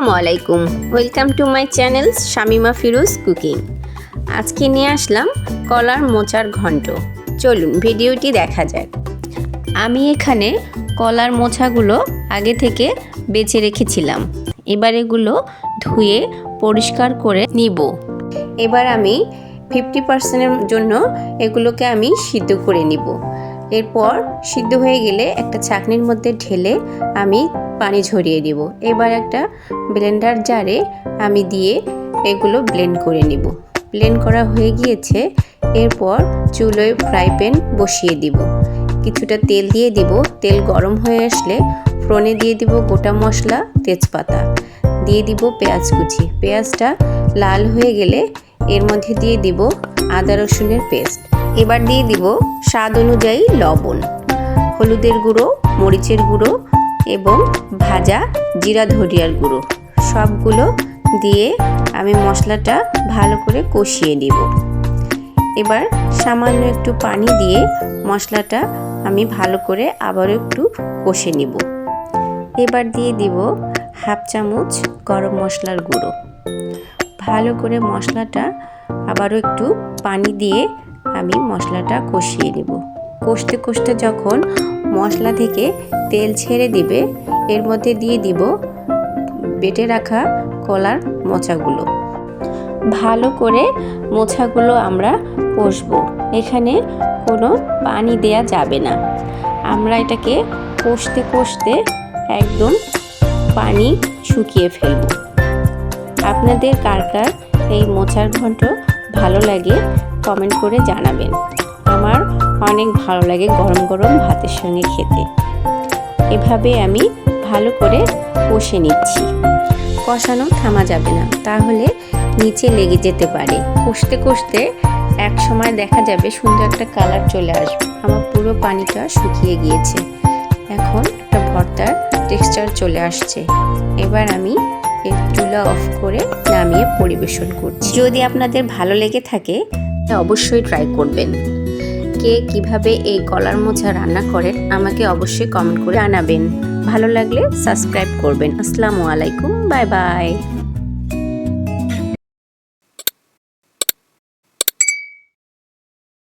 আসসালামু আলাইকুম, welcome to my channel Shamima Firoz cooking. আজকে নিয়ে আসলাম কলার মোচার ঘন্ট। চলুন ভিডিওটি দেখা যাক। আমি এখানে কলার মোচাগুলো আগে থেকে বেছে রেখেছিলাম। এবার এগুলো ধুয়ে পরিষ্কার করে নিব। এবার আমি 50%-এর জন্য এগুলোকে আমি সিদ্ধ করে নিব। এরপর সিদ্ধ হয়ে গেলে একটা ছাঁকনির মধ্যে ঢেলে আমি পানি ঝরিয়ে দিব। এবার একটা ব্লেন্ডার জারে আমি দিয়ে এগুলো ব্লেন্ড করে নিব। ব্লেন্ড করা হয়ে গিয়েছে। এরপর চুলোয় ফ্রাই প্যান বসিয়ে দিব। কিছুটা তেল দিয়ে দিব। তেল গরম হয়ে আসলে ফোড়নে দিয়ে দিব গোটা মশলা, তেজপাতা, দিয়ে দিব পেঁয়াজ কুচি। পেঁয়াজটা লাল হয়ে গেলে এর মধ্যে দিয়ে দিব আদা রসুনের পেস্ট। এবার দিয়ে দিব স্বাদ অনুযায়ী লবণ, হলুদের গুঁড়ো, মরিচের গুঁড়ো এবং ভাজা জিরা ধনিয়ার গুঁড়ো। সবগুলো দিয়ে আমি মশলাটা ভালো করে কষিয়ে নিব। এবার সামান্য একটু পানি দিয়ে মশলাটা আমি ভালো করে আবারও একটু কষে নিব। এবার দিয়ে দিব হাফ চামচ গরম মশলার গুঁড়ো। ভালো করে মশলাটা আবারও একটু পানি দিয়ে আমি মশলাটা কষিয়ে নেব। কষতে কষতে যখন মশলা থেকে তেল ছেড়ে দিবে, এর মধ্যে দিয়ে দিব বেটে রাখা কলার মোচাগুলো। ভালো করে মোচাগুলো আমরা কষবো। এখানে কোনো পানি দেয়া যাবে না। আমরা এটাকে কষতে কষতে একদম পানি শুকিয়ে ফেলব। আপনাদের কার কার এই মোচার ঘন্ট ভালো লাগে কমেন্ট করে জানাবেন। আমার অনেক ভালো লাগে গরম গরম ভাতের সঙ্গে খেতে। এভাবে আমি ভালো করে কষে নিচ্ছি। কষানো থামা যাবে না, তাহলে নিচে লেগে যেতে পারে। কষতে কষতে এক সময় দেখা যাবে সুন্দর একটা কালার চলে আসবে। আমার পুরো পানিটা শুকিয়ে গিয়েছে। এখন একটা ভর্তার টেক্সচার চলে আসছে। এবার আমি এই চুলা অফ করে নামিয়ে পরিবেশন করছি। যদি আপনাদের ভালো লেগে থাকে অবশ্যই ট্রাই করবেন। কে কিভাবে এই কলার মোচা রান্না করেন আমাকে অবশ্যই কমেন্ট করে জানাবেন। ভালো লাগলে সাবস্ক্রাইব করবেন। আসসালামু আলাইকুম, বাই বাই।